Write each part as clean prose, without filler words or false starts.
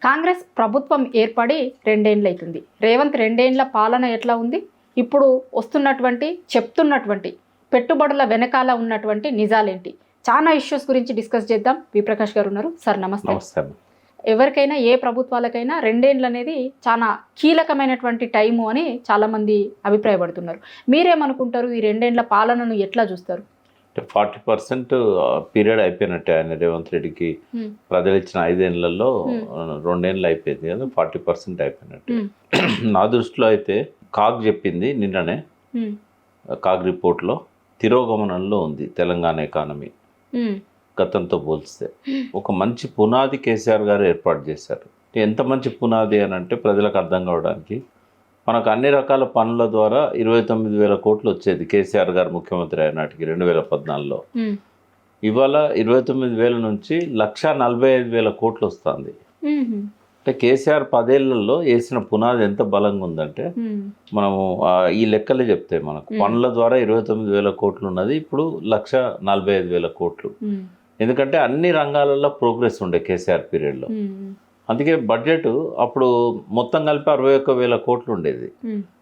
కాంగ్రెస్ ప్రభుత్వం ఏర్పడి 2 ఏళ్ళు అవుతుంది. రేవంత్ 2 ఏళ్ల పాలన ఎట్లా ఉంది, ఇప్పుడు చెప్తున్నటువంటి పెట్టుబడుల వెనకాల ఉన్నటువంటి నిజాలేంటి, చాలా ఇష్యూస్ గురించి డిస్కస్ చేద్దాం. వి ప్రకాష్ గారు ఉన్నారు. సార్ నమస్తే. నమస్తే. ఎవరికైనా ఏ ప్రభుత్వాలకైనా 2 ఏళ్ళు అనేది చాలా కీలకమైనటువంటి టైము అని చాలామంది అభిప్రాయపడుతున్నారు. మీరేమనుకుంటారు? ఈ 2 ఏళ్ల పాలనను ఎట్లా చూస్తారు? 40% పీరియడ్ అయిపోయినట్టే. ఆయన రేవంత్ రెడ్డికి ప్రజలు ఇచ్చిన 5 ఏళ్లలో 2 ఏళ్ళు అయిపోయింది కదా, 40% అయిపోయినట్టు. నా దృష్టిలో అయితే కాగ్ చెప్పింది నిన్ననే, కాగ్ రిపోర్ట్లో తిరోగమనంలో ఉంది తెలంగాణ ఎకానమీ గతంతో పోల్స్తే. ఒక మంచి పునాది కేసీఆర్ గారు ఏర్పాటు చేశారు. ఎంత మంచి పునాది అని అంటే ప్రజలకు అర్థం కావడానికి, మనకు అన్ని రకాల పనుల ద్వారా 29,000 కోట్లు వచ్చేది కేసీఆర్ గారు ముఖ్యమంత్రి అయినాటికి 2014లో. ఇవాళ 29,000 నుంచి 1,45,000 కోట్లు వస్తుంది. అంటే కేసీఆర్ 10 ఏళ్లలో వేసిన పునాది ఎంత బలంగా ఉందంటే, మనము ఈ లెక్కలే చెప్తే మనకు పనుల ద్వారా 29,000 కోట్లు ఉన్నది, ఇప్పుడు 1,45,000 కోట్లు. ఎందుకంటే అన్ని రంగాలలో ప్రోగ్రెస్ ఉండే కేసీఆర్ పీరియడ్లో. అందుకే బడ్జెట్ అప్పుడు మొత్తం కలిపి 61,000 కోట్లు ఉండేది.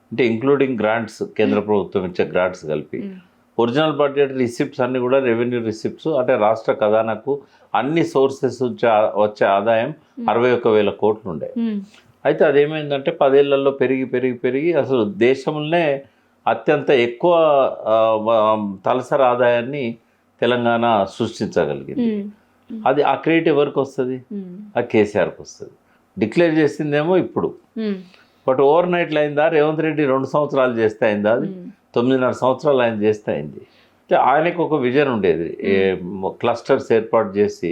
అంటే ఇంక్లూడింగ్ గ్రాంట్స్, కేంద్ర ప్రభుత్వం ఇచ్చే గ్రాంట్స్ కలిపి. ఒరిజినల్ బడ్జెట్ రిసిప్ట్స్ అన్నీ కూడా రెవెన్యూ రిసిప్ట్స్, అంటే రాష్ట్ర ఖజానాకు అన్ని సోర్సెస్ వచ్చే ఆదాయం 61,000 కోట్లు ఉండే. అయితే అదేమైందంటే 10 ఏళ్లలో పెరిగి పెరిగి పెరిగి అసలు దేశంలోనే అత్యంత ఎక్కువ తలసరి ఆదాయాన్ని తెలంగాణ సృష్టించగలిగింది. అది ఆ క్రెడిట్ ఎవరికి వస్తుంది? ఆ కేసీఆర్కి వస్తుంది. డిక్లేర్ చేసిందేమో ఇప్పుడు, బట్ ఓవర్ నైట్లో అయిందా? రేవంత్ రెడ్డి 2 సంవత్సరాలు చేస్తే అయిందా? అది 9.5 సంవత్సరాలు ఆయన చేస్తే అయింది. అంటే ఆయనకు ఒక విజన్ ఉండేది, క్లస్టర్స్ ఏర్పాటు చేసి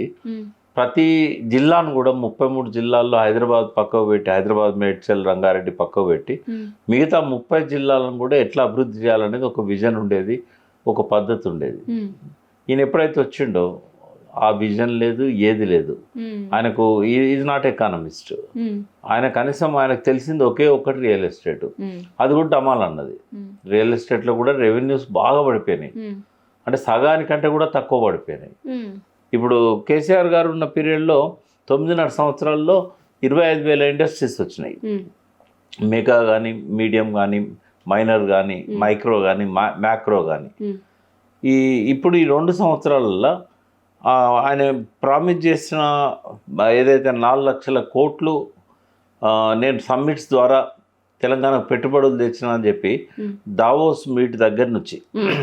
ప్రతి జిల్లాను కూడా 33 జిల్లాల్లో హైదరాబాద్ పక్కకు పెట్టి, హైదరాబాద్, మేడ్చల్, రంగారెడ్డి పక్కకు పెట్టి మిగతా 30 జిల్లాలను కూడా ఎట్లా అభివృద్ధి చేయాలనేది ఒక విజన్ ఉండేది, ఒక పద్ధతి ఉండేది. ఈయన ఎప్పుడైతే వచ్చిండో ఆ విజన్ లేదు, ఏది లేదు. ఆయనకు ఈజ్ నాట్ ఎకానమిస్ట్. ఆయన కనీసం ఆయనకు తెలిసింది ఒకే ఒకటి రియల్ ఎస్టేట్. అది కూడా డమాల్ అన్నది. రియల్ ఎస్టేట్లో కూడా రెవెన్యూస్ బాగా పడిపోయినాయి, అంటే సగానికంటే కూడా తక్కువ పడిపోయినాయి. ఇప్పుడు కేసీఆర్ గారు ఉన్న పీరియడ్లో 9.5 సంవత్సరాల్లో 25,000 ఇండస్ట్రీస్ వచ్చినాయి. మెగా కానీ, మీడియం కానీ, మైనర్ కానీ, మైక్రో కానీ, మ్యాక్రో కానీ. ఇప్పుడు ఈ 2 సంవత్సరాలలో ఆయన ప్రామిస్ చేసిన ఏదైతే 4 లక్షల కోట్లు నేను సమ్మిట్స్ ద్వారా తెలంగాణకు పెట్టుబడులు తెచ్చినా అని చెప్పి దావోస్ మీట్ దగ్గర నుంచి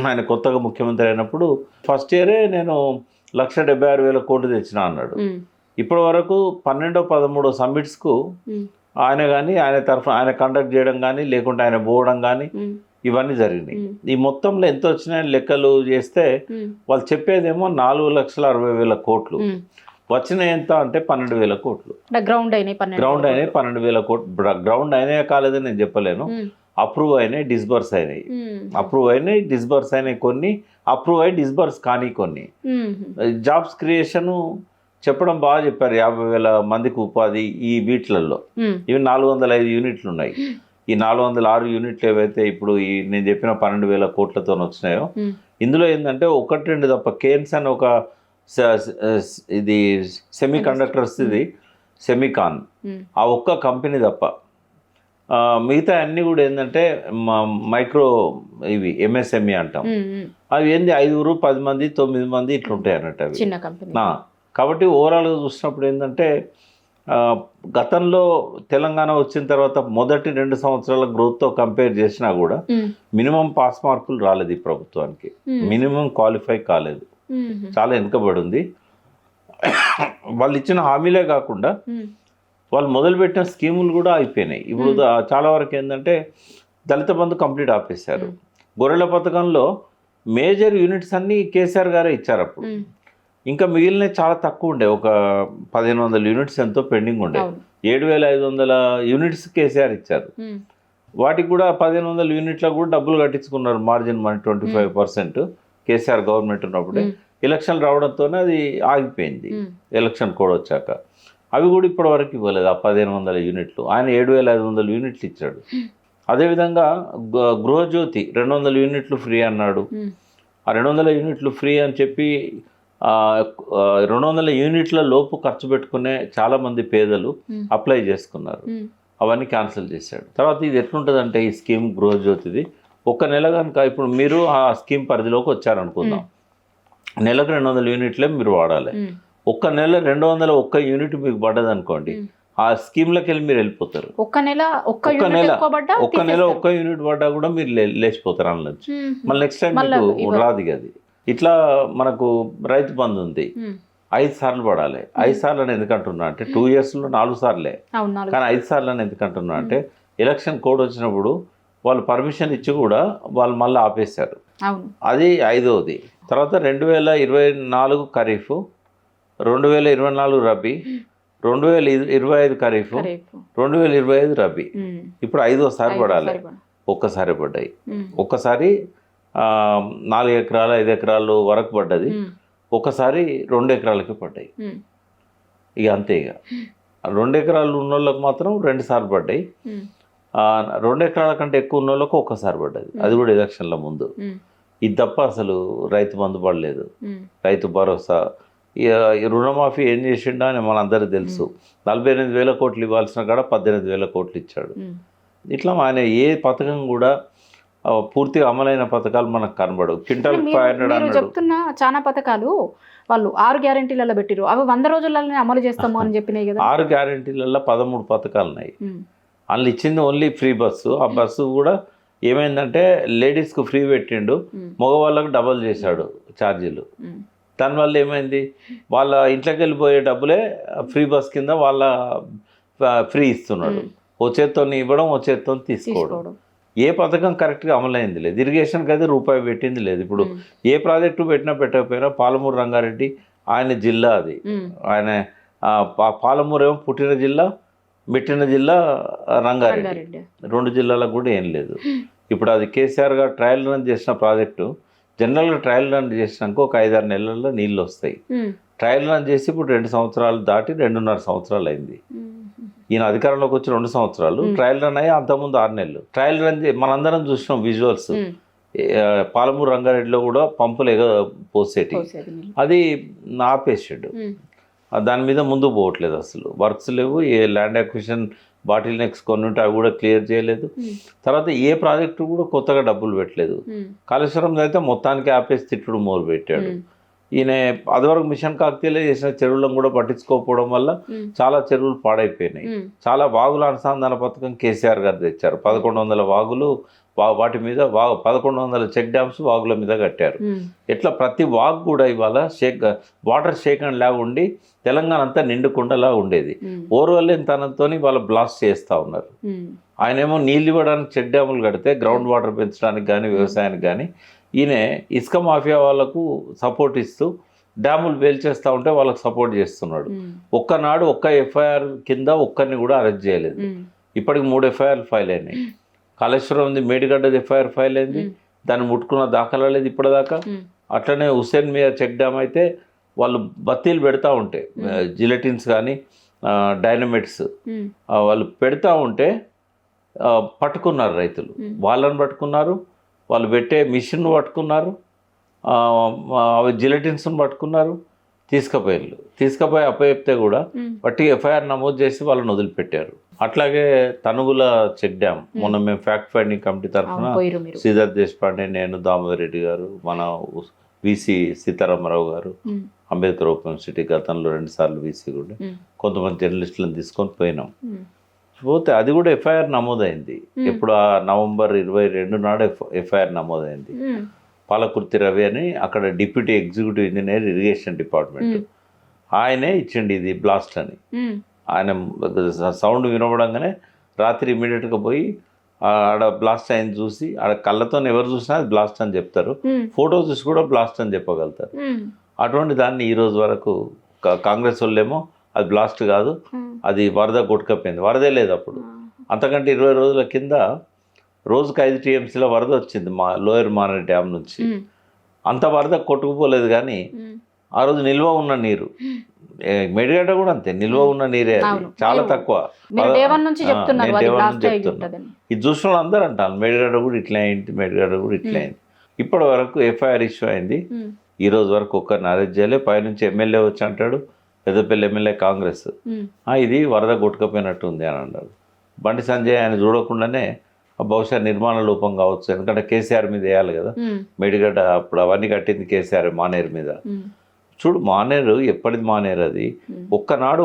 ఆయన కొత్తగా ముఖ్యమంత్రి అయినప్పుడు ఫస్ట్ ఇయరే నేను 1,76,000 కోట్లు తెచ్చినా అన్నాడు. ఇప్పటి వరకు 12-13 సమ్మిట్స్కు ఆయన కానీ, ఆయన తరఫున ఆయన కండక్ట్ చేయడం కానీ, లేకుంటే ఆయన పోవడం కానీ, ఇవన్నీ జరిగినాయి. ఈ మొత్తంలో ఎంత వచ్చినాయని లెక్కలు చేస్తే వాళ్ళు చెప్పేదేమో 4,60,000 కోట్లు. వచ్చిన ఎంత అంటే 12,000 కోట్లు. గ్రౌండ్ అయినాయి 12,000 కోట్లు. గ్రౌండ్ అయినాయా కాలేదని నేను చెప్పలేను. అప్రూవ్ అయినాయి, డిస్బర్స్ అయినాయి. అప్రూవ్ అయినాయి, డిస్బర్స్ అయినాయి కొన్ని, అప్రూవ్ అయ్యి డిస్బర్స్ కానీ కొన్ని. జాబ్స్ క్రియేషన్ చెప్పడం బాగా చెప్పారు. 50,000 మందికి ఉపాధి ఈ వీటిలలో. ఇవి 405 యూనిట్లు ఉన్నాయి. ఈ 406 యూనిట్లు ఏవైతే ఇప్పుడు ఈ నేను చెప్పిన 12,000 కోట్లతో వచ్చినాయో, ఇందులో ఏంటంటే 1-2 తప్ప, కేన్స్ అని ఒక ఇది సెమీ కండక్టర్స్, ఇది సెమీకాన్, ఆ ఒక్క కంపెనీ తప్ప మిగతా అన్నీ కూడా ఏంటంటే మైక్రో, ఇవి ఎంఎస్ఎంఈ అంటాం. అవి ఏంది 5-10 మంది 9 మంది ఇట్లుంటాయి అన్నట్టు అవి. కాబట్టి ఓవరాల్గా చూసినప్పుడు ఏంటంటే గతంలో తెలంగాణ వచ్చిన తర్వాత మొదటి 2 సంవత్సరాల గ్రోత్తో కంపేర్ చేసినా కూడా మినిమం పాస్ మార్కులు రాలేదు ఈ ప్రభుత్వానికి. మినిమం క్వాలిఫై కాలేదు, చాలా వెనుకబడి ఉంది. వాళ్ళు ఇచ్చిన హామీలే కాకుండా వాళ్ళు మొదలుపెట్టిన స్కీములు కూడా అయిపోయినాయి. ఇప్పుడు చాలా వరకు ఏంటంటే దళిత బంధు కంప్లీట్ ఆపేశారు. గొర్రెల పథకంలో మేజర్ యూనిట్స్ అన్నీ కేసీఆర్ గారే ఇచ్చారు. అప్పుడు ఇంకా మిగిలినవి చాలా తక్కువ ఉండే, ఒక 1,500 యూనిట్స్ ఎంతో పెండింగ్ ఉండే. 7,500 యూనిట్స్ కేసీఆర్ ఇచ్చారు. వాటికి కూడా 1,500 యూనిట్లకు కూడా డబ్బులు కట్టించుకున్నారు, మార్జిన్ మనీ 25%. కేసీఆర్ గవర్నమెంట్ ఉన్నప్పుడే ఎలక్షన్లు రావడంతోనే అది ఆగిపోయింది. ఎలక్షన్ కోడ్ వచ్చాక అవి కూడా ఇప్పటి వరకు ఇవ్వలేదు. ఆ 1,500 యూనిట్లు ఆయన 7,500 యూనిట్లు ఇచ్చాడు. అదేవిధంగా గృహజ్యోతి 200 యూనిట్లు ఫ్రీ అన్నాడు. ఆ 200 యూనిట్లు ఫ్రీ అని చెప్పి 200 యూనిట్ల లోపు ఖర్చు పెట్టుకునే చాలామంది పేదలు అప్లై చేసుకున్నారు. అవన్నీ క్యాన్సిల్ చేశాడు. తర్వాత ఇది ఎట్లుంటుందంటే ఈ స్కీమ్ గృహజ్యోతిది ఒక నెల కనుక ఇప్పుడు మీరు ఆ స్కీమ్ పరిధిలోకి వచ్చారనుకుందాం, నెలకు 200 యూనిట్లే మీరు వాడాలి. ఒక్క నెల 201 యూనిట్ మీకు పడ్డది అనుకోండి, ఆ స్కీమ్లోకి వెళ్ళి మీరు వెళ్ళిపోతారు. ఒక్క నెల ఒక్క యూనిట్ పడ్డా కూడా మీరు లేచిపోతారు అందులో. మళ్ళీ నెక్స్ట్ టైం మీకు రాదు అది. ఇట్లా మనకు రైతు బంధు ఉంది, 5 సార్లు పడాలి. 5 సార్లు అని ఎందుకంటున్నా అంటే 2 ఇయర్స్లో 4 సార్లే, కానీ 5 సార్లు అని ఎందుకంటున్నా అంటే ఎలక్షన్ కోడ్ వచ్చినప్పుడు వాళ్ళు పర్మిషన్ ఇచ్చి కూడా వాళ్ళు మళ్ళీ ఆపేశారు. అది 5వది. తర్వాత 2024 ఖరీఫ్, 2024 రబీ, 2025 ఖరీఫ్, 2025 రబీ. ఇప్పుడు 5వసారి పడాలి. ఒక్కసారి పడ్డాయి. ఒక్కసారి 4 ఎకరాలు 5 ఎకరాలు వరకు పడ్డది, ఒకసారి 2 ఎకరాలకి పడ్డాయి. ఇక అంతే. ఇక 2 ఎకరాలు ఉన్న వాళ్ళకి మాత్రం 2 సార్లు పడ్డాయి. 2 ఎకరాల కంటే ఎక్కువ ఉన్న వాళ్ళకి ఒక్కసారి పడ్డది, అది కూడా ఎలక్షన్ల ముందు. ఇది తప్ప అసలు రైతు బంధు పడలేదు. రైతు భరోసా, రుణమాఫీ ఏం చేసిండా అని మనందరికీ తెలుసు. 48,000 కోట్లు ఇవ్వాల్సిన కాడ 18,000 కోట్లు ఇచ్చాడు. ఇట్లా ఆయన ఏ పథకం కూడా పూర్తిగా అమలైన పథకాలు మనకు కనబడవు. క్వింటాల్ 500 అన్నాడు. చెప్తున్న చాలా పథకాలు వాళ్ళు 6 గ్యారెంటీలలో పెట్టిరు, అవి 100 రోజులలోనే అమలు చేస్తాము అని చెప్పినాయి కదా. 6 గ్యారెంటీలలో 13 పథకాలు ఉన్నాయి. అందులో ఇచ్చింది ఓన్లీ ఫ్రీ బస్సు. ఆ బస్సు కూడా ఏమైందంటే లేడీస్కు ఫ్రీ పెట్టిండు, మగవాళ్ళకు డబల్ చేశాడు ఛార్జీలు. దానివల్ల ఏమైంది, వాళ్ళ ఇంట్లోకి వెళ్ళిపోయే డబ్బులే ఫ్రీ బస్ కింద వాళ్ళ ఫ్రీ ఇస్తున్నాడు. ఓ చేత్తో ఇవ్వడం, ఓ చేత్తో తీసుకోవడం. ఏ పథకం కరెక్ట్గా అమలైంది లేదు. ఇరిగేషన్కి అయితే రూపాయి పెట్టింది లేదు. ఇప్పుడు ఏ ప్రాజెక్టు పెట్టినా పెట్టకపోయినా పాలమూరు రంగారెడ్డి ఆయన జిల్లా, అది ఆయన పాలమూరు ఏమో పుట్టిన జిల్లా, మెట్టిన జిల్లా రంగారెడ్డి. 2 జిల్లాలకు కూడా ఏం లేదు. ఇప్పుడు అది కేసీఆర్ గారు ట్రయల్ రన్ చేసిన ప్రాజెక్టు. జనరల్గా ట్రయల్ రన్ చేసినాక ఒక 5-6 నెలల్లో నీళ్ళు వస్తాయి. ట్రయల్ రన్ చేసి ఇప్పుడు 2 సంవత్సరాలు దాటి 2.5 సంవత్సరాలు అయింది. ఈయన అధికారంలోకి వచ్చి 2 సంవత్సరాలు, ట్రయల్ రన్ అయ్యి అంతకుముందు 6 నెలలు. ట్రయల్ రన్ మనందరం చూసినాం విజువల్స్. పాలమూరు రంగారెడ్డిలో కూడా పంపులు పోసేటి, అది ఆపేసాడు. దాని మీద ముందు పోవట్లేదు, అసలు వర్క్స్ లేవు. ఏ ల్యాండ్ అక్విజిషన్ బాటిల్ నెక్స్ కొన్ని ఉంటే అవి కూడా క్లియర్ చేయలేదు. తర్వాత ఏ ప్రాజెక్టు కూడా కొత్తగా డబ్బులు పెట్టలేదు. కాళేశ్వరం అయితే మొత్తానికి ఆపేసి తిట్టుడు మోరు పెట్టాడు. ఈయన అదివరకు మిషన్ కాకతీయలో చేసిన చెరువులను కూడా పట్టించుకోకపోవడం వల్ల చాలా చెరువులు పాడైపోయినాయి. చాలా వాగుల అనుసంధాన పథకం కేసీఆర్ గారు తెచ్చారు. 1100 వాగులు, వాటి మీద 1100 చెక్ డ్యామ్స్ వాగుల మీద కట్టారు. ఎట్లా ప్రతి వాగు కూడా ఇవాళ వాటర్ షేకన్ లాగా ఉండి తెలంగాణ అంతా నిండుకుండలా ఉండేది. ఓర్వలేని తనంతో వాళ్ళు బ్లాస్ట్ చేస్తూ ఉన్నారు. ఆయనేమో నీళ్ళు ఇవ్వడానికి చెక్ డ్యాములు కడితే గ్రౌండ్ వాటర్ పెంచడానికి కానీ వ్యవసాయానికి కానీ, ఈయన ఇసుక మాఫియా వాళ్ళకు సపోర్ట్ ఇస్తూ డ్యాములు పేల్చేస్తూ ఉంటే వాళ్ళకు సపోర్ట్ చేస్తున్నాడు. ఒక్కనాడు ఒక్క ఎఫ్ఐఆర్ కింద ఒక్కరిని కూడా అరెస్ట్ చేయలేదు. ఇప్పటికి 3 ఎఫ్ఐఆర్లు ఫైల్ అయినాయి. కాళేశ్వరం ఉంది, మేడిగడ్డది ఎఫ్ఐఆర్ ఫైల్ అయింది, దాన్ని ముట్టుకున్న దాఖలా లేదు ఇప్పటిదాకా. అట్లనే హుస్సేన్ మియా చెక్ డ్యామ్ అయితే వాళ్ళు బత్తీలు పెడతా ఉంటే, జిలెటిన్స్ కానీ డైనమైట్స్ వాళ్ళు పెడతా ఉంటే పట్టుకున్నారు రైతులు. వాళ్ళని పట్టుకున్నారు, వాళ్ళు పెట్టే మిషన్ పట్టుకున్నారు, అవి జిలెటిన్స్ని పట్టుకున్నారు, తీసుకుపోయి అప్పచెప్తే కూడా బట్టి ఎఫ్ఐఆర్ నమోదు చేసి వాళ్ళని వదిలిపెట్టారు. అట్లాగే తనుగుల చెక్ డ్యామ్ మొన్న మేము ఫ్యాక్ట్ ఫైండింగ్ కమిటీ తరఫున శ్రీధర్ దేశపాండే, నేను, దామోదర్ రెడ్డి గారు, మన వీసీ సీతారామరావు గారు, అంబేద్కర్ ఓపెన్ యూనివర్సిటీ గతంలో 2 సార్లు వీసీ కూడా, కొంతమంది జర్నలిస్టులను తీసుకొని పోయినాం. పోతే అది కూడా ఎఫ్ఐఆర్ నమోదైంది. ఎప్పుడు నవంబర్ 22 నాడు ఎఫ్ఐఆర్ నమోదైంది. పాలకుర్తి రవి అని అక్కడ deputy executive engineer irrigation department, ఆయనే ఇచ్చిండి ఇది బ్లాస్ట్ అని. ఆయన సౌండ్ వినబడంగానే రాత్రి ఇమీడియట్గా పోయి ఆడ బ్లాస్ట్ అయింది చూసి, ఆడ కళ్ళతో ఎవరు చూసినా అది బ్లాస్ట్ అని చెప్తారు, ఫోటో చూసి కూడా బ్లాస్ట్ అని చెప్పగలుగుతారు. అటువంటి దాన్ని ఈ రోజు వరకు కాంగ్రెస్ వాళ్ళేమో అది బ్లాస్ట్ కాదు, అది వరద కొట్టుకపోయింది. వరదే లేదు అప్పుడు. అంతకంటే 20 రోజుల కింద రోజుకు 5 TMCల వరద వచ్చింది మా లోయర్ మానేరు డ్యామ్ నుంచి. అంత వరద కొట్టుకుపోలేదు, కానీ ఆ రోజు నిల్వ ఉన్న నీరు, మేడిగడ్డ కూడా అంతే, నిల్వ ఉన్న నీరే, అది చాలా తక్కువ. ఇది చూసిన వాళ్ళు అందరూ అంటారు మేడిగడ్డ కూడా ఇట్లా అయింది, మేడిగడ్డ కూడా ఇట్లా అయింది. ఇప్పటి వరకు ఎఫ్ఐఆర్ ఇష్యూ అయింది. ఈ రోజు వరకు ఒక్కరిని అరెస్ట్ చేయలే. పైనుంచి ఎమ్మెల్యే వచ్చి అంటాడు పెద్దపల్లి ఎమ్మెల్యే కాంగ్రెస్ ఇది వరద కొట్టుకపోయినట్టు ఉంది అని అన్నాడు. బండి సంజయ్ ఆయన చూడకుండానే బహుశా నిర్మాణ లోపం కావచ్చు, ఎందుకంటే కేసీఆర్ మీద వేయాలి కదా మేడిగడ్డ, అప్పుడు అవన్నీ కట్టింది కేసీఆర్ మానేరు మీద. చూడు మానేరు ఎప్పటిది మానేరు అది, ఒక్కనాడు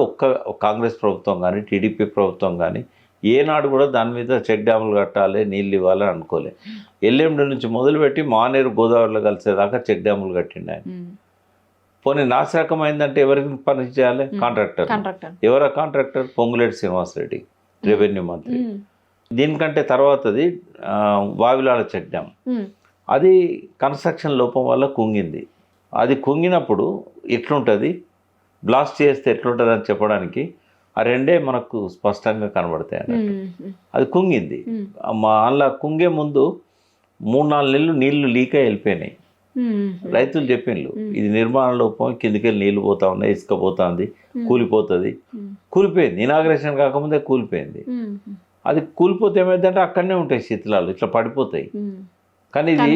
కాంగ్రెస్ ప్రభుత్వం కానీ టీడీపీ ప్రభుత్వం కానీ ఏనాడు కూడా దాని మీద చెక్ డ్యాములు కట్టాలి నీళ్ళు ఇవ్వాలని అనుకోలే. ఎల్ఎండి నుంచి మొదలుపెట్టి మానేరు గోదావరిలో కలిసేదాకా చెక్ డ్యాములు కట్టిండు ఆయన. పోనీ నాశరకం అయిందంటే ఎవరికి పని చేయాలి? కాంట్రాక్టర్. ఎవరా కాంట్రాక్టర్? పొంగులేటి శ్రీనివాసరెడ్డి, రెవెన్యూ మంత్రి. దీనికంటే తర్వాతది వావిలాల చెక్ డ్యామ్, అది కన్స్ట్రక్షన్ లోపం వల్ల కుంగింది. అది కుంగినప్పుడు ఎట్లుంటుంది, బ్లాస్ట్ చేస్తే ఎట్లుంటుంది అని చెప్పడానికి ఆ రెండే మనకు స్పష్టంగా కనబడతాయి అన్నట్టు. అది కుంగింది. అలా కుంగే ముందు 3-4 నెలలు నీళ్లు లీక్ అయి వెళ్ళిపోయినాయి. రైతులు చెప్పిండ్రు ఇది నిర్మాణ లోపం, కిందికెళ్ళి నీళ్లు పోతా ఉన్నాయి, ఇసుక పోతుంది, కూలిపోతుంది. కూలిపోయింది, ఇనాగ్రేషన్ కాకముందే కూలిపోయింది. అది కూలిపోతే ఏమైందంటే అక్కడనే ఉంటాయి శిథిలాలు, ఇట్లా పడిపోతాయి. కానీ ఇది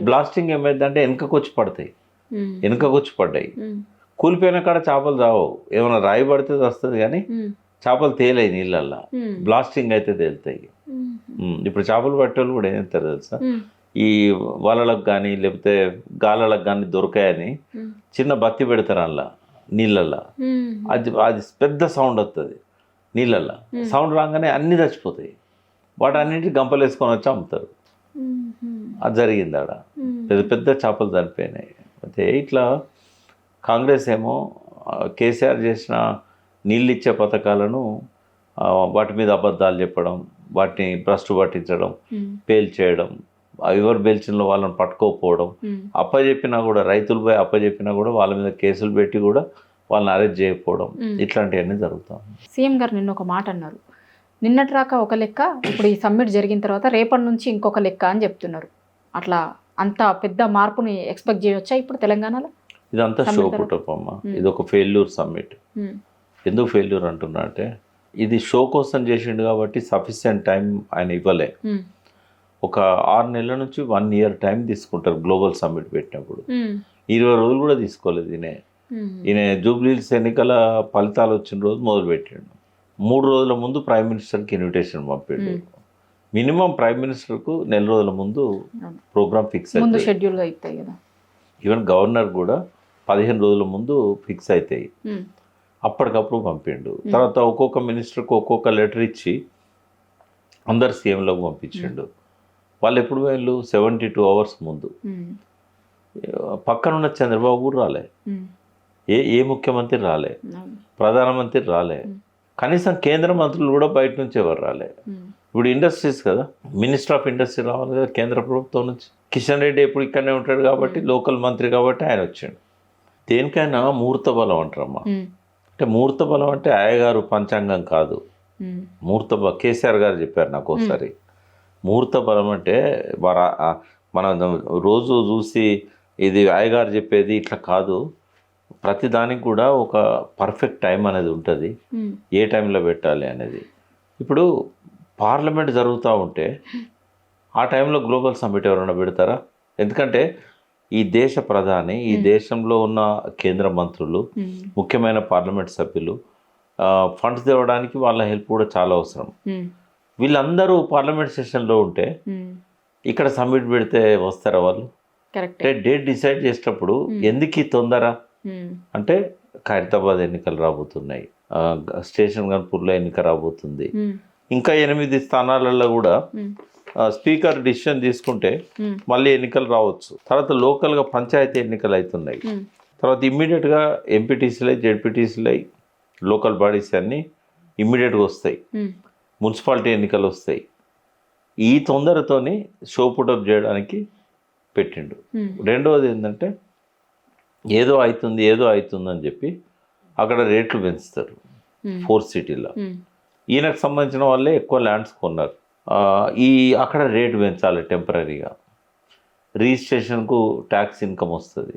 బ్లాస్టింగ్ ఏమైందంటే వెనకకొచ్చి పడతాయి, వెనకకొచ్చి పడ్డాయి. కూలిపోయిన కాడ చేపలు చావవు, ఏమైనా రాయి పడితే వస్తుంది కానీ చేపలు తేలాయి నీళ్ళల్లో. బ్లాస్టింగ్ అయితే తేలుతాయి. ఇప్పుడు చేపలు పట్టేవాళ్ళు కూడా ఏం చేస్తారు తెలుసా, ఈ వలలకు కానీ లేకపోతే గాలలకు కానీ దొరకాయని చిన్న బత్తి పెడతారు అందులో నీళ్ళల్లో. అది పెద్ద సౌండ్ వస్తుంది నీళ్ళల్లో. సౌండ్ రాగానే అన్నీ చచ్చిపోతాయి. వాటన్నింటి గంపలు వేసుకొని వచ్చి అమ్ముతారు. అది జరిగింది ఆడ. పెద్ద పెద్ద చేపలు చనిపోయినాయి. అయితే ఇట్లా కాంగ్రెస్ ఏమో కేసీఆర్ చేసిన నీళ్ళు ఇచ్చే పథకాలను వాటి మీద అబద్ధాలు చెప్పడం, వాటిని భ్రష్టు పట్టించడం, పేల్చేయడం, ఎవరు పేల్చిన వాళ్ళని పట్టుకోకపోవడం, అప్పచెప్పినా కూడా రైతులు పోయి అప్పచెప్పినా కూడా వాళ్ళ మీద కేసులు పెట్టి కూడా వాళ్ళని అరెస్ట్ చేయకపోవడం, ఇట్లాంటివన్నీ జరుగుతాయి. సీఎం గారు నిన్న ఒక మాట అన్నారు, నిన్నటి రాక ఒక లెక్క, ఇప్పుడు ఈ సమ్మిట్ జరిగిన తర్వాత రేపటి నుంచి ఇంకొక లెక్క అని చెప్తున్నారు. అట్లా అంత పెద్ద మార్పుని ఎక్స్పెక్ట్ చేయవచ్చా ఇప్పుడు తెలంగాణలో? ఇదంతా షో పుట్టప్ అమ్మ, ఇది ఒక ఫెయిల్యూర్ సమ్మిట్. ఎందుకు ఫెయిల్యూర్ అంటున్నా అంటే, ఇది షో కోసం చేసిండు కాబట్టి సఫిషియెంట్ టైం ఆయన ఇవ్వలే. ఒక 6 నెలల నుంచి 1 year టైం తీసుకుంటారు గ్లోబల్ సమ్మిట్ పెట్టినప్పుడు. 20 రోజులు కూడా తీసుకోలేదు. ఈయన జూబ్లీహిల్స్ ఎన్నికల ఫలితాలు వచ్చిన రోజు మొదలుపెట్టాడు. 3 రోజుల ముందు ప్రైమ్ మినిస్టర్కి ఇన్విటేషన్ పంపాడు. మినిమం ప్రైమ్ మినిస్టర్కు 1 నెల రోజుల ముందు ప్రోగ్రామ్ ఫిక్స్ అవుతాయి. ఈవెన్ గవర్నర్ కూడా 15 రోజుల ముందు ఫిక్స్ అవుతాయి. అప్పటికప్పుడు పంపిండు. తర్వాత ఒక్కొక్క మినిస్టర్కి ఒక్కొక్క లెటర్ ఇచ్చి అందరు సీఎంలోకి పంపించిండు. వాళ్ళు ఎప్పుడు వీళ్ళు 72 hours ముందు. పక్కనున్న చంద్రబాబు కూడా రాలే, ఏ ముఖ్యమంత్రి రాలే, ప్రధానమంత్రి రాలే, కనీసం కేంద్ర మంత్రులు కూడా బయట నుంచి ఎవరు రాలే. ఇప్పుడు ఇండస్ట్రీస్ కదా, మినిస్టర్ ఆఫ్ ఇండస్ట్రీ రావాలి కదా కేంద్ర ప్రభుత్వం నుంచి. కిషన్ రెడ్డి ఎప్పుడు ఇక్కడనే ఉంటాడు కాబట్టి, లోకల్ మంత్రి కాబట్టి ఆయన వచ్చాడు. దేనికైనా ముహూర్త బలం అంటారమ్మా. అంటే ముహూర్త బలం అంటే అయ్యగారు పంచాంగం కాదు. కేసీఆర్ గారు చెప్పారు నాకు ఒకసారి, ముహూర్త బలం అంటే మనం రోజు చూసి ఇది అయ్యగారు చెప్పేది ఇట్లా కాదు. ప్రతిదానికి కూడా ఒక పర్ఫెక్ట్ టైం అనేది ఉంటుంది, ఏ టైంలో పెట్టాలి అనేది. ఇప్పుడు పార్లమెంట్ జరుగుతూ ఉంటే ఆ టైంలో గ్లోబల్ సమ్మిట్ ఎవరైనా పెడతారా? ఎందుకంటే ఈ దేశ ప్రధాని, ఈ దేశంలో ఉన్న కేంద్ర మంత్రులు, ముఖ్యమైన పార్లమెంట్ సభ్యులు ఫండ్స్ తేవడానికి వాళ్ళ హెల్ప్ కూడా చాలా అవసరం. వీళ్ళందరూ పార్లమెంట్ సెషన్లో ఉంటే ఇక్కడ సమ్మిట్ పెడితే వస్తారా వాళ్ళు? డేట్ డిసైడ్ చేసేటప్పుడు ఎందుకు ఈ తొందర అంటే, ఖైరతాబాద్ ఎన్నికలు రాబోతున్నాయి, స్టేషన్ గన్పూర్లో ఎన్నిక రాబోతుంది, ఇంకా 8 స్థానాలలో కూడా స్పీకర్ డిసిషన్ తీసుకుంటే మళ్ళీ ఎన్నికలు రావచ్చు. తర్వాత లోకల్గా పంచాయతీ ఎన్నికలు అవుతున్నాయి. తర్వాత ఇమ్మీడియట్గా ఎంపీటీసీలై, జెడ్పీటీసీలై, లోకల్ బాడీస్ అన్నీ ఇమ్మీడియట్గా వస్తాయి. మున్సిపాలిటీ ఎన్నికలు వస్తాయి. ఈ తొందరతోని షో పుటప్ చేయడానికి పెట్టిండు. రెండవది ఏంటంటే, ఏదో అవుతుందని చెప్పి అక్కడ రేట్లు పెంచుతారు 4 cities. ఈయనకు సంబంధించిన వాళ్ళే ఎక్కువ ల్యాండ్స్ కొన్నారు. అక్కడ రేటు పెంచాలి టెంపరీగా. రిజిస్ట్రేషన్కు ట్యాక్స్ ఇన్కమ్ వస్తుంది,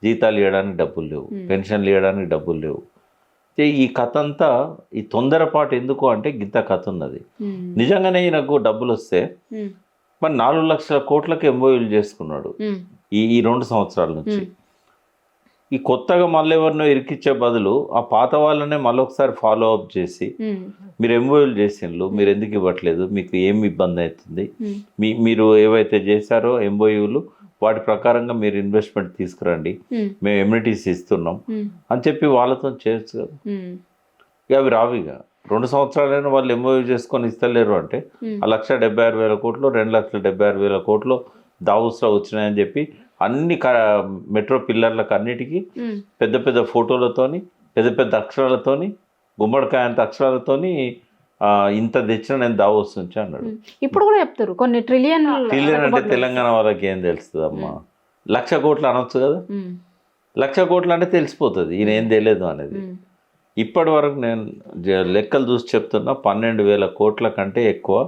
జీతాలు ఇవ్వడానికి డబ్బులు లేవు, పెన్షన్లు ఇవ్వడానికి డబ్బులు లేవు. ఈ కథ అంతా, ఈ తొందరపాటు ఎందుకు అంటే గింత కథ ఉన్నది. నిజంగానే ఈయనకు డబ్బులు వస్తే మరి 4 లక్షల కోట్లకు ఎంఓయూలు చేసుకున్నాడు. ఈ 2 సంవత్సరాల నుంచి. ఈ కొత్తగా మళ్ళీ ఎవరినో ఇరికిచ్చే బదులు ఆ పాత వాళ్ళనే మళ్ళొకసారి ఫాలో అప్ చేసి మీరు ఎంఓయూలు చేసిండ్రు, మీరు ఎందుకు ఇవ్వట్లేదు, మీకు ఏమి ఇబ్బంది అవుతుంది, మీరు ఏవైతే చేశారో ఎంఓయూలు వాటి ప్రకారంగా మీరు ఇన్వెస్ట్మెంట్ తీసుకురండి, మేము ఎమ్యూనిటీస్ ఇస్తున్నాం అని చెప్పి వాళ్ళతో చేయొచ్చు కదా. ఇక అవి రావిగా 2 సంవత్సరాలైనా వాళ్ళు ఎంఓయూ చేసుకొని ఇస్తలేరు అంటే 1,76,000 కోట్లు 2,76,000 కోట్లు దావోస్లో వచ్చినాయని చెప్పి అన్ని మెట్రో పిల్లర్లకు అన్నిటికీ పెద్ద పెద్ద ఫోటోలతోని పెద్ద పెద్ద అక్షరాలతోని గుమ్మడికాయ అంత అక్షరాలతోని ఇంత తెచ్చిన నేను దావోస్ నుంచి అన్నాడు. ఇప్పుడు కూడా చెప్తారు కొన్ని ట్రిలియన్ అంటే తెలంగాణ వాళ్ళకి ఏం తెలుస్తుంది అమ్మా, 1,00,000 కోట్లు అనొచ్చు కదా. 1,00,000 కోట్లు అంటే తెలిసిపోతుంది ఈయన ఏం తెలియదు అనేది. ఇప్పటి వరకు నేను లెక్కలు చూసి చెప్తున్నా 12,000 కోట్ల కంటే ఎక్కువ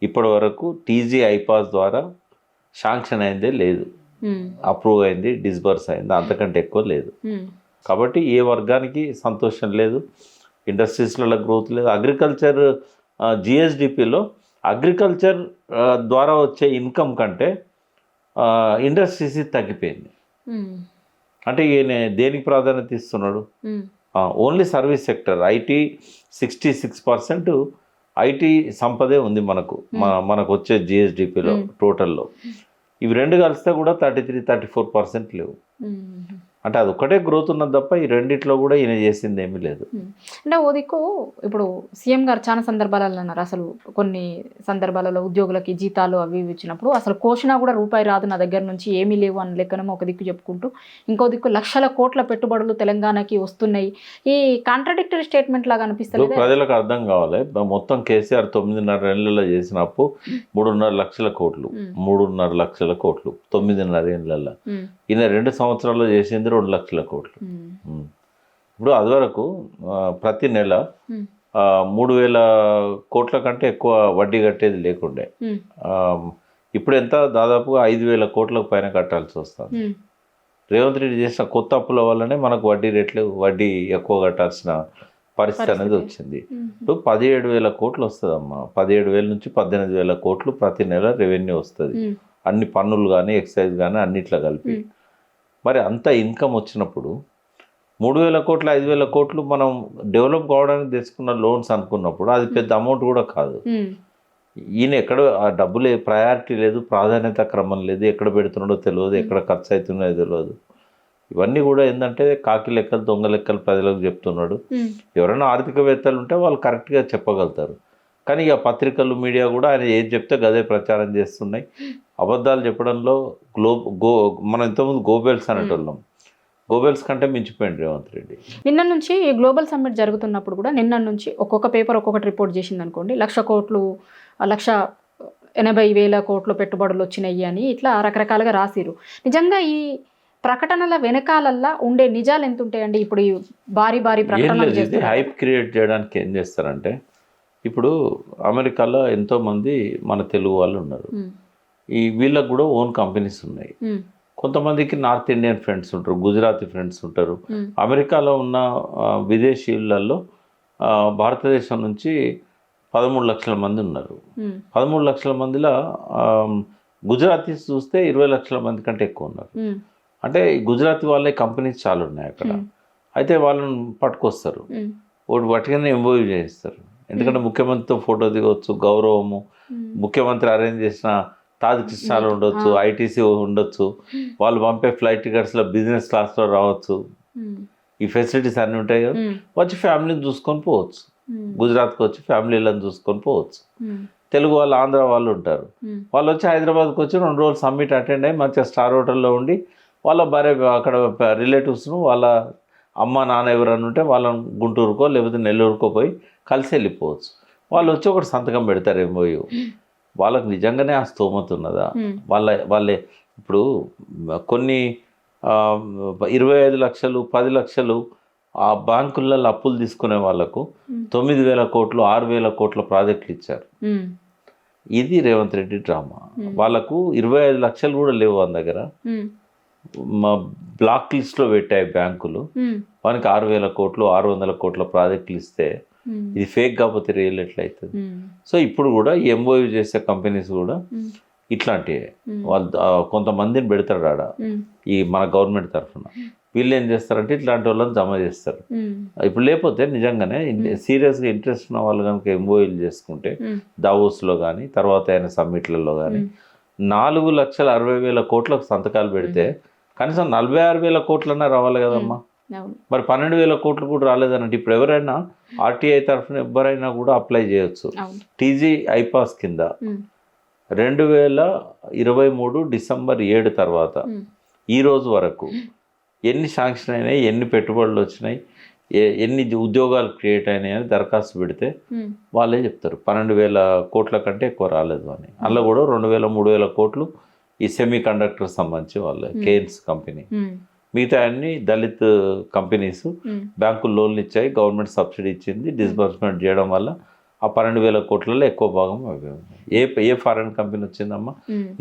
ఇప్పటి వరకు టీజీ ఐపాస్ ద్వారా శాంక్షన్ అయిందే లేదు, అప్రూవ్ అయింది, డిస్బర్స్ అయింది, అంతకంటే ఎక్కువ లేదు. కాబట్టి ఏ వర్గానికి సంతోషం లేదు, ఇండస్ట్రీస్లలో గ్రోత్ లేదు. అగ్రికల్చర్ జిఎస్డిపిలో అగ్రికల్చర్ ద్వారా వచ్చే ఇన్కమ్ కంటే ఇండస్ట్రీస్ తగ్గిపోయింది. అంటే ఈయన దేనికి ప్రాధాన్యత ఇస్తున్నాడు? Only service sector. IT 66% IT సంపదే ఉంది మనకు వచ్చే జిఎస్డిపిలో టోటల్లో. ఇవి 2 కలిస్తే కూడా 33-34% లేవు. అంటే అది ఒక్కటే గ్రోత్ ఉన్నది తప్ప ఈ రెండిట్లో కూడా ఈయన చేసింది ఏమీ లేదు. అంటే ఓ దిక్కు ఇప్పుడు సీఎం గారు చాలా సందర్భాలలో అన్నారు, అసలు కొన్ని సందర్భాలలో ఉద్యోగులకి జీతాలు అవి ఇవి ఇచ్చినప్పుడు అసలు కోసినా కూడా రూపాయి రాదు నా దగ్గర నుంచి, ఏమీ లేవు అని లెక్కనేమో ఒక దిక్కు చెప్పుకుంటూ, ఇంకో దిక్కు లక్షల కోట్ల పెట్టుబడులు తెలంగాణకి వస్తున్నాయి. ఈ కాంట్రాడిక్టరీ స్టేట్మెంట్ లాగా అనిపిస్తుంది. ప్రజలకు అర్థం కావాలి, మొత్తం కేసీఆర్ 9.5 ఏళ్లలో చేసిన అప్పు 3.5 లక్షల కోట్లు, 3.5 లక్షల కోట్లు 9.5 ఏళ్లలో. ఈయన 2 సంవత్సరాల్లో చేసింది 2 లక్షల కోట్లు. ఇప్పుడు అది వరకు ప్రతి నెల 3,000 కోట్ల కంటే ఎక్కువ వడ్డీ కట్టేది లేకుండే. ఇప్పుడు ఎంత దాదాపుగా 5,000 కోట్లకు పైన కట్టాల్సి వస్తుంది. రేవంత్ రెడ్డి చేసిన కొత్త అప్పుల వల్లనే మనకు వడ్డీ ఎక్కువ కట్టాల్సిన పరిస్థితి అనేది వచ్చింది. ఇప్పుడు 17,000 కోట్లు వస్తుందమ్మా, 17,000 నుంచి 18,000 కోట్లు ప్రతి నెల రెవెన్యూ వస్తుంది, అన్ని పన్నులు కానీ ఎక్సైజ్ కానీ అన్నిట్లో కలిపి. మరి అంత ఇన్కమ్ వచ్చినప్పుడు 3,000 కోట్లు 5,000 కోట్లు మనం డెవలప్ కావడానికి తెచ్చుకున్న లోన్స్ అనుకున్నప్పుడు అది పెద్ద అమౌంట్ కూడా కాదు. ఈయన ఎక్కడ ఆ డబ్బులు ప్రయారిటీ లేదు, ప్రాధాన్యత క్రమం లేదు, ఎక్కడ పెడుతున్నాడో తెలియదు, ఎక్కడ ఖర్చు అవుతున్నాయో తెలియదు. ఇవన్నీ కూడా ఏంటంటే కాకి లెక్కలు దొంగ లెక్కలు ప్రజలకు చెప్తున్నాడు. ఎవరైనా ఆర్థికవేత్తలు ఉంటే వాళ్ళు కరెక్ట్గా చెప్పగలుగుతారు. కానీ ఇక పత్రికలు మీడియా కూడా ఆయన ఏది చెప్తే గదే ప్రచారం చేస్తున్నాయి. అబద్ధాలు చెప్పడంలో మనం ఇంతకుముందు గోబెల్స్ అనేటోళ్ళం, గోబెల్స్ కంటే మించిపోయింది రేవంత్ రెడ్డి. నిన్న నుంచి గ్లోబల్ సమ్మిట్ జరుగుతున్నప్పుడు కూడా నిన్న నుంచి ఒక్కొక్క పేపర్ ఒక్కొక్కటి రిపోర్ట్ చేసింది అనుకోండి, 1,00,000 కోట్లు 1,80,000 కోట్లు పెట్టుబడులు వచ్చినాయి అని ఇట్లా రకరకాలుగా రాసిరు. నిజంగా ఈ ప్రకటనల వెనకాలల్లా ఉండే నిజాలు ఎంత ఉంటాయండి? ఇప్పుడు ఈ భారీ ప్రకటనలు హైప్ క్రియేట్ చేయడానికి ఏం చేస్తారంటే, ఇప్పుడు అమెరికాలో ఎంతోమంది మన తెలుగు వాళ్ళు ఉన్నారు, వీళ్ళకు కూడా ఓన్ కంపెనీస్ ఉన్నాయి. కొంతమందికి నార్త్ ఇండియన్ ఫ్రెండ్స్ ఉంటారు, గుజరాతీ ఫ్రెండ్స్ ఉంటారు. అమెరికాలో ఉన్న విదేశీయులలో భారతదేశం నుంచి 13 లక్షల మంది ఉన్నారు. 13 లక్షల మందిలో గుజరాతీస్ చూస్తే 20 లక్షల మంది కంటే ఎక్కువ ఉన్నారు. అంటే గుజరాతీ వాళ్ళే కంపెనీస్ చాలా ఉన్నాయి అక్కడ. అయితే వాళ్ళని పట్టుకొస్తారు, వాటికనే ఎంఓయూ చేయిస్తారు. ఎందుకంటే ముఖ్యమంత్రితో ఫోటో దిగవచ్చు, గౌరవము, ముఖ్యమంత్రి అరేంజ్ చేసిన తాజ్ కృష్ణాలు ఉండొచ్చు, ఐటీసీ ఉండొచ్చు, వాళ్ళు పంపే ఫ్లైట్ టికెట్స్లో బిజినెస్ క్లాస్లో రావచ్చు, ఈ ఫెసిలిటీస్ అన్నీ ఉంటాయి కదా. వచ్చి ఫ్యామిలీని చూసుకొని పోవచ్చు, గుజరాత్కి వచ్చి ఫ్యామిలీలను చూసుకొని పోవచ్చు. తెలుగు వాళ్ళు ఆంధ్ర వాళ్ళు ఉంటారు, వాళ్ళు వచ్చి హైదరాబాద్కి వచ్చి 2 రోజులు సమ్మిట్ అటెండ్ అయ్యి మంచిగా స్టార్ హోటల్లో ఉండి వాళ్ళ భార్య అక్కడ రిలేటివ్స్ను వాళ్ళ అమ్మ నాన్న ఎవరన్నా ఉంటే వాళ్ళని గుంటూరుకో లేకపోతే నెల్లూరుకో పోయి కలిసి వెళ్ళిపోవచ్చు. వాళ్ళు వచ్చి ఒకటి సంతకం పెడతారు ఎంఓయూ. వాళ్ళకు నిజంగానే ఆ స్తోమత ఉన్నదా? వాళ్ళే ఇప్పుడు కొన్ని 25 లక్షలు 10 లక్షలు ఆ బ్యాంకులలో అప్పులు తీసుకునే వాళ్ళకు 9,000 కోట్లు 6,000 కోట్ల ప్రాజెక్టులు ఇచ్చారు. ఇది రేవంత్ రెడ్డి డ్రామా. వాళ్ళకు 25 లక్షలు కూడా లేవు వాళ్ళ దగ్గర, బ్లాక్ లిస్ట్లో పెట్టాయి బ్యాంకులు. వానికి 6,000 కోట్లు 600 కోట్ల ప్రాజెక్టులు ఇస్తే ఇది ఫేక్ కాకపోతే రియల్ ఎట్లయితుంది? సో ఇప్పుడు కూడా ఎంఓయూ చేసే కంపెనీస్ కూడా ఇట్లాంటివి వాళ్ళు కొంతమందిని పెడతాడు ఆడ ఈ మన గవర్నమెంట్ తరఫున. వీళ్ళు ఏం చేస్తారంటే ఇట్లాంటి వాళ్ళని జమ చేస్తారు. ఇప్పుడు లేకపోతే నిజంగానే సీరియస్గా ఇంట్రెస్ట్ ఉన్న వాళ్ళు కనుక ఎంఓఈలు చేసుకుంటే దావోస్లో కానీ తర్వాత అయిన సమ్మిట్లలో కానీ 4,60,000 కోట్లకు సంతకాలు పెడితే కనీసం 46,000 కోట్లన్నా రావాలి కదమ్మా. మరి 12,000 కోట్లు కూడా రాలేదనంటే ఇప్పుడు ఎవరైనా ఆర్టీఐ తరఫున ఎవరైనా కూడా అప్లై చేయొచ్చు. టీజీ ఐపాస్ కింద 2023 డిసెంబర్ 7 తర్వాత ఈ రోజు వరకు ఎన్ని శాంక్షన్ అయినాయి, ఎన్ని పెట్టుబడులు వచ్చినాయి, ఎన్ని ఉద్యోగాలు క్రియేట్ అయినాయి అని దరఖాస్తు పెడితే వాళ్ళే చెప్తారు 12,000 కోట్ల కంటే ఎక్కువ రాలేదు అని. అందులో కూడా 2,000-3,000 కోట్లు ఈ సెమీ కండక్టర్ సంబంధించి వాళ్ళే కేన్స్ కంపెనీ. మిగతా అన్ని దళిత్ కంపెనీస్ బ్యాంకులు లోన్లు ఇచ్చాయి, గవర్నమెంట్ సబ్సిడీ ఇచ్చింది, డిస్బర్స్మెంట్ చేయడం వల్ల ఆ 12,000 కోట్లలో ఎక్కువ భాగం అవి ఉన్నాయి. ఏ ఫారెన్ కంపెనీ వచ్చిందమ్మా.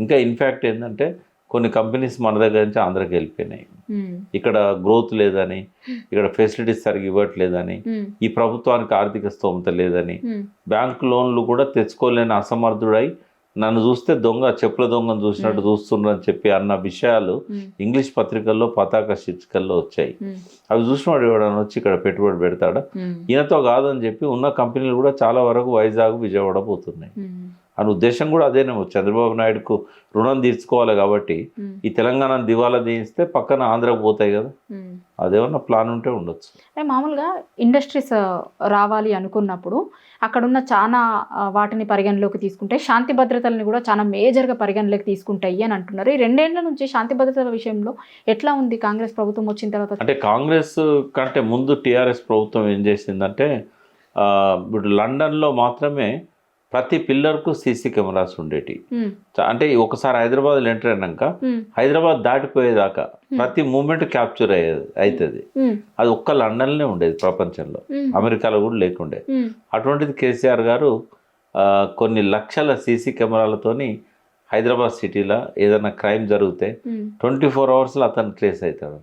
ఇంకా ఇన్ఫ్యాక్ట్ ఏంటంటే కొన్ని కంపెనీస్ మన దగ్గర నుంచి ఆంధ్రాకి వెళ్ళిపోయినాయి. ఇక్కడ గ్రోత్ లేదని, ఇక్కడ ఫెసిలిటీస్ సరిగ్గా ఇవ్వట్లేదని, ఈ ప్రభుత్వానికి ఆర్థిక స్తోమత లేదని, బ్యాంకు లోన్లు కూడా తెచ్చుకోలేని అసమర్థుడై నన్ను చూస్తే చెప్పుల దొంగను చూసినట్టు చూస్తున్నారని చెప్పి అన్న విషయాలు ఇంగ్లీష్ పత్రికల్లో పతాక శీర్షికల్లో వచ్చాయి. అవి చూసినవాడు ఎవడన్నా వచ్చి ఇక్కడ పెట్టుబడి పెడతాడా? ఈయనతో కాదని చెప్పి ఉన్న కంపెనీలు కూడా చాలా వరకు వైజాగ్, విజయవాడ పోతున్నాయి. అని ఉద్దేశం కూడా అదేనేమో. చంద్రబాబు నాయుడుకు రుణం తీర్చుకోవాలి కాబట్టి ఈ తెలంగాణ దివాలా తీయిస్తే పక్కన ఆంధ్రాకు పోతాయి కదా, అదేమన్నా ప్లాన్ ఉంటే ఉండొచ్చు. మామూలుగా ఇండస్ట్రీస్ రావాలి అనుకున్నప్పుడు అక్కడున్న చాలా వాటిని పరిగణలోకి తీసుకుంటే శాంతి భద్రతలను కూడా చాలా మేజర్గా పరిగణలోకి తీసుకుంటాయి అని అంటున్నారు. ఈ 2 ఏళ్ల నుంచి శాంతి భద్రతల విషయంలో ఎట్లా ఉంది కాంగ్రెస్ ప్రభుత్వం వచ్చిన తర్వాత? అంటే కాంగ్రెస్ కంటే ముందు టీఆర్ఎస్ ప్రభుత్వం ఏం చేసిందంటే ఇప్పుడు లండన్లో మాత్రమే ప్రతి పిల్లర్కు సీసీ కెమెరాస్ ఉండేటి. అంటే ఒకసారి హైదరాబాద్ ఎంటర్ అయినాక హైదరాబాద్ దాటిపోయేదాకా ప్రతి మూమెంట్ క్యాప్చర్ అవుతుంది. అది ఒక్క లండన్లోనే ఉండేది, ప్రపంచంలో అమెరికాలో కూడా లేకుండే. అటువంటిది కేసీఆర్ గారు కొన్ని లక్షల సీసీ కెమెరాలతోని హైదరాబాద్ సిటీలో ఏదైనా క్రైమ్ జరిగితే 24 అవర్స్లో అతను ట్రేస్ అవుతాడు.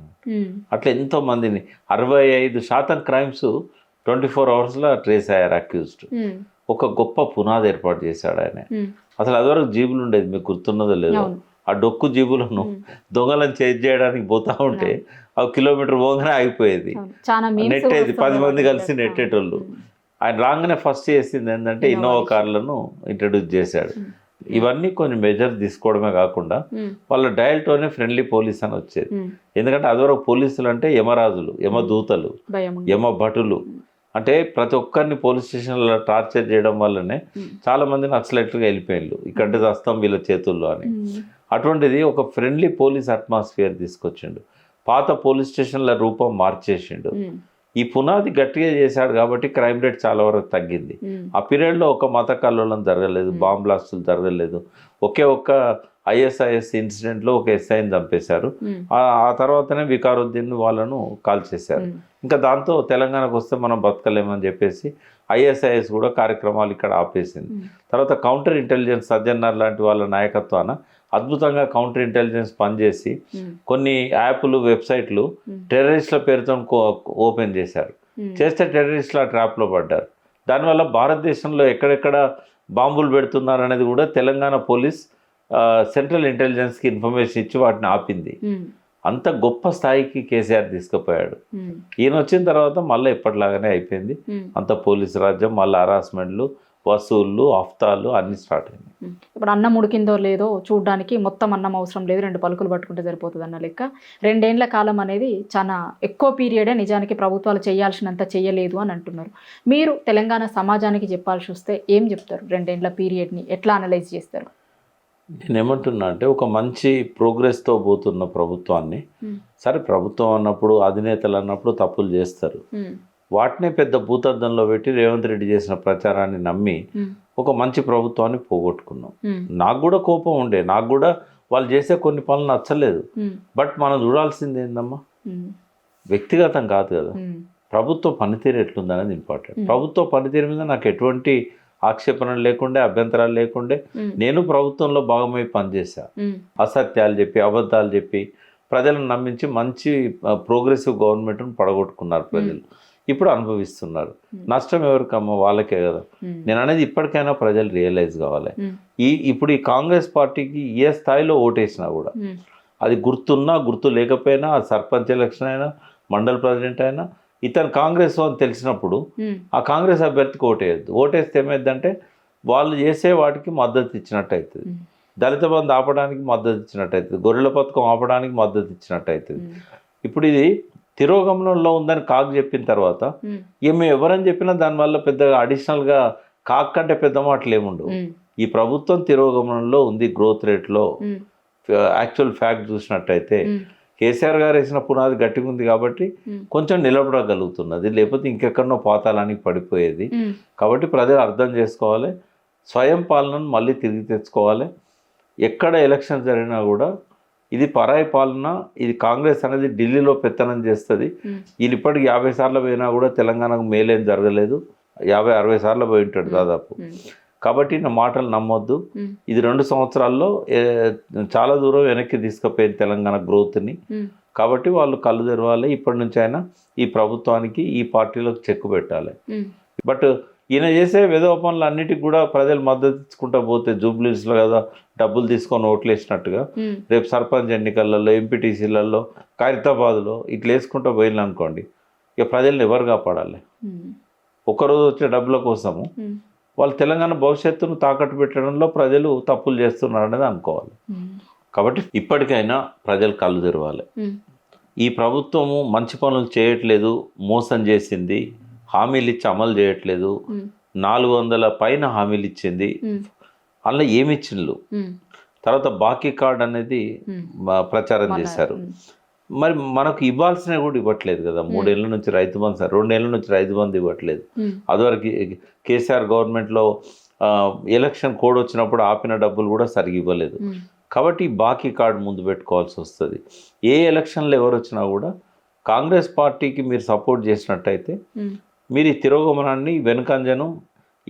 అట్లా ఎంతో మందిని 65% క్రైమ్స్ 24 అవర్స్లో ట్రేస్ అయ్యారు అక్యూజ్డ్. ఒక గొప్ప పునాది ఏర్పాటు చేశాడు ఆయన. అసలు అదివరకు జీబులు ఉండేది, మీకు గుర్తున్నదో లేదో. ఆ డొక్కు జీబులను దొంగలను చేజ్ చేయడానికి పోతా ఉంటే అవి కిలోమీటర్ పోగానే ఆగిపోయేది, నెట్టేది. 10 మంది కలిసి నెట్టేటోళ్ళు. ఆయన రాగానే ఫస్ట్ చేసింది ఏంటంటే ఇన్నోవా కార్లను ఇంట్రడ్యూస్ చేశాడు. ఇవన్నీ కొన్ని మెజర్స్ తీసుకోవడమే కాకుండా వాళ్ళ డయల్తోనే ఫ్రెండ్లీ పోలీస్ అని వచ్చేది. ఎందుకంటే అదివరకు పోలీసులు అంటే యమరాజులు, యమదూతలు, యమ భటులు. అంటే ప్రతి ఒక్కరిని పోలీస్ స్టేషన్లో టార్చర్ చేయడం వల్లనే చాలా మంది నక్సలైట్లుగా వెళ్ళిపోయిండ్రు, ఇక్కడంటే వస్తాం వీళ్ళ చేతుల్లో అని. అటువంటిది ఒక ఫ్రెండ్లీ పోలీస్ అట్మాస్ఫియర్ తీసుకొచ్చిండు, పాత పోలీస్ స్టేషన్ల రూపం మార్చేసిండు. ఈ పునాది గట్టిగా చేశాడు కాబట్టి క్రైమ్ రేట్ చాలా వరకు తగ్గింది. ఆ పీరియడ్లో ఒక మత కల్లోలం జరగలేదు, బాంబ్ బ్లాస్టులు జరగలేదు. ఒక్క ISIS ఇన్సిడెంట్లో ఒక SIని చంపేశారు. ఆ తర్వాతనే వికారుద్దీన్ వాళ్ళను కాల్ చేశారు. ఇంకా దాంతో తెలంగాణకు వస్తే మనం బతకలేమని చెప్పేసి ISIS కూడా కార్యక్రమాలు ఇక్కడ ఆపేసింది. తర్వాత కౌంటర్ ఇంటెలిజెన్స్ సజ్జనార్ లాంటి వాళ్ళ నాయకత్వాన అద్భుతంగా కౌంటర్ ఇంటెలిజెన్స్ పనిచేసి కొన్ని యాప్లు, వెబ్సైట్లు టెర్రరిస్టుల పేరుతో ఓపెన్ చేశారు. చేస్తే టెర్రరిస్టుల ట్రాప్లో పడ్డారు. దానివల్ల భారతదేశంలో ఎక్కడెక్కడ బాంబులు పెడుతున్నారు అనేది కూడా తెలంగాణ పోలీస్ సెంట్రల్ ఇంటెలిజెన్స్కి ఇన్ఫర్మేషన్ ఇచ్చి వాటిని ఆపింది. అంత గొప్ప స్థాయికి కేసీఆర్ తీసుకుపోయాడు. ఈయన వచ్చిన తర్వాత మళ్ళీ ఎప్పటిలాగానే అయిపోయింది. అంత పోలీసు రాజ్యం, మళ్ళీ హరాస్మెంట్లు, వసూళ్ళు, హఫ్తాలు అన్నీ స్టార్ట్ అయింది. ఇప్పుడు అన్నం ఉడికిందో లేదో చూడడానికి మొత్తం అన్నం అవసరం లేదు, 2 పలుకులు పట్టుకుంటే సరిపోతుంది అన్న లెక్క. 2 ఏళ్ల కాలం అనేది చాలా ఎక్కువ పీరియడే. నిజానికి ప్రభుత్వాలు చేయాల్సినంత చేయలేదు అని అంటున్నారు. మీరు తెలంగాణ సమాజానికి చెప్పాల్సి వస్తే ఏం చెప్తారు? 2 ఏళ్ల పీరియడ్ని ఎట్లా అనలైజ్ చేస్తారు? నేనేమంటున్నా అంటే ఒక మంచి ప్రోగ్రెస్తో పోతున్న ప్రభుత్వాన్ని, సరే ప్రభుత్వం అన్నప్పుడు అధినేతలు అన్నప్పుడు తప్పులు చేస్తారు, వాటినే పెద్ద భూతద్దంలో పెట్టి రేవంత్ రెడ్డి చేసిన ప్రచారాన్ని నమ్మి ఒక మంచి ప్రభుత్వాన్ని పోగొట్టుకున్నాం. నాకు కూడా కోపం ఉండే, నాకు కూడా వాళ్ళు చేసే కొన్ని పనులు నచ్చలేదు. బట్ మనం చూడాల్సింది ఏందమ్మా, వ్యక్తిగతం కాదు కదా, ప్రభుత్వ పనితీరు ఎట్లుందనేది ఇంపార్టెంట్. ప్రభుత్వ పనితీరు మీద నాకు ఎటువంటి ఆక్షేపణలు లేకుండే, అభ్యంతరాలు లేకుండే. నేను ప్రభుత్వంలో భాగమై పనిచేశా. అసత్యాలు చెప్పి, అబద్ధాలు చెప్పి ప్రజలను నమ్మించి మంచి ప్రోగ్రెసివ్ గవర్నమెంట్ను పడగొట్టుకున్నారు ప్రజలు. ఇప్పుడు అనుభవిస్తున్నారు. నష్టం ఎవరికమ్మా? వాళ్ళకే కదా. నేను అనేది ఇప్పటికైనా ప్రజలు రియలైజ్ కావాలి. ఇప్పుడు ఈ కాంగ్రెస్ పార్టీకి ఏ స్థాయిలో ఓటేసినా కూడా, అది గుర్తున్నా గుర్తు లేకపోయినా, ఆ సర్పంచ్ ఎలక్షన్ అయినా, మండల్ ప్రెసిడెంట్ అయినా, ఇతను కాంగ్రెస్ అని తెలిసినప్పుడు ఆ కాంగ్రెస్ అభ్యర్థికి ఓటేయద్దు. ఓటేస్తే ఏమైందంటే వాళ్ళు చేసే వాటికి మద్దతు ఇచ్చినట్టు అవుతుంది. దళిత బంధు ఆపడానికి మద్దతు ఇచ్చినట్టు అవుతుంది, గొర్రెల పథకం ఆపడానికి మద్దతు ఇచ్చినట్టు అవుతుంది. ఇప్పుడు ఇది తిరోగమనంలో ఉందని కాగ్ చెప్పిన తర్వాత మేము ఎవరని చెప్పినా దానివల్ల పెద్దగా అడిషనల్గా కాగ్ కంటే పెద్ద మాటలు ఏముండవు. ఈ ప్రభుత్వం తిరోగమనంలో ఉంది గ్రోత్ రేట్లో. యాక్చువల్ ఫ్యాక్ట్ చూసినట్టయితే కేసీఆర్ గారు వేసిన పునాది గట్టిగా ఉంది కాబట్టి కొంచెం నిలబడగలుగుతున్నది, లేకపోతే ఇంకెక్కడనో పాతాళానికి పడిపోయేది. కాబట్టి ప్రజలు అర్థం చేసుకోవాలి, స్వయం పాలనను మళ్ళీ తిరిగి తెచ్చుకోవాలి. ఎక్కడ ఎలక్షన్ జరిగినా కూడా ఇది పరాయి పాలన. ఇది కాంగ్రెస్ అనేది ఢిల్లీలో పెత్తనం చేస్తుంది. వీళ్ళు ఇప్పటికి 50 సార్లు పోయినా కూడా తెలంగాణకు మేలేం జరగలేదు. 50-60 సార్లు పోయి ఉంటాడు దాదాపు. కాబట్టి నా మాటలు నమ్మొద్దు. ఇది 2 సంవత్సరాల్లో చాలా దూరం వెనక్కి తీసుకుపోయింది తెలంగాణ గ్రోత్ని. కాబట్టి వాళ్ళు కళ్ళు తెరవాలి. ఇప్పటి నుంచి అయినా ఈ ప్రభుత్వానికి, ఈ పార్టీలకు చెక్కు పెట్టాలి. బట్ ఈయన చేసే విధవ పనులు అన్నిటికి కూడా ప్రజలు మద్దతు ఇచ్చుకుంటా పోతే, జూబ్లీస్లో కదా డబ్బులు తీసుకొని ఓట్లు వేసినట్టుగా రేపు సర్పంచ్ ఎన్నికలలో, ఎంపీటీసీలలో, ఖైరతాబాద్లో ఇట్లా వేసుకుంటూ పోయిన అనుకోండి, ఇక ప్రజల్ని ఎవరు కాపాడాలి? ఒక్కరోజు వచ్చే డబ్బుల కోసము వాళ్ళు తెలంగాణ భవిష్యత్తును తాకట్టు పెట్టడంలో ప్రజలు తప్పులు చేస్తున్నారు అనేది అనుకోవాలి. కాబట్టి ఇప్పటికైనా ప్రజలు కళ్ళు తెరవాలి. ఈ ప్రభుత్వము మంచి పనులు చేయట్లేదు, మోసం చేసింది, హామీలు ఇచ్చి అమలు చేయట్లేదు. 400 పైన హామీలు ఇచ్చింది. అందులో ఏమి ఇచ్చిండ్రు? తర్వాత బాకీ కార్డ్ అనేది ప్రచారం చేశారు. మరి మనకు ఇవ్వాల్సినవి కూడా ఇవ్వట్లేదు కదా. 3 ఏళ్ళ నుంచి రైతు బంధు, 2 ఏళ్ళ నుంచి రైతు బంధు ఇవ్వట్లేదు. అదివరకు కేసీఆర్ గవర్నమెంట్లో ఎలక్షన్ కోడ్ వచ్చినప్పుడు ఆపిన డబ్బులు కూడా సరిగ్గా ఇవ్వలేదు. కాబట్టి బాకీ కార్డు ముందు పెట్టుకోవాల్సి వస్తుంది. ఏ ఎలక్షన్లో ఎవరు వచ్చినా కూడా కాంగ్రెస్ పార్టీకి మీరు సపోర్ట్ చేసినట్టయితే మీరు ఈ తిరోగమనాన్ని, వెనుకంజను,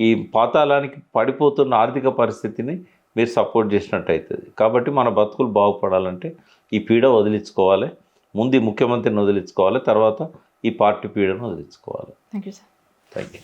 ఈ పాతాళానికి పడిపోతున్న ఆర్థిక పరిస్థితిని మీరు సపోర్ట్ చేసినట్టు అవుతుంది. కాబట్టి మన బతుకులు బాగుపడాలంటే ఈ పీడ వదిలించుకోవాలి. ముందు ముఖ్యమంత్రిని వదిలించుకోవాలి, తర్వాత ఈ పార్టీ పీడను వదిలించుకోవాలి. Thank you sir. Thank you.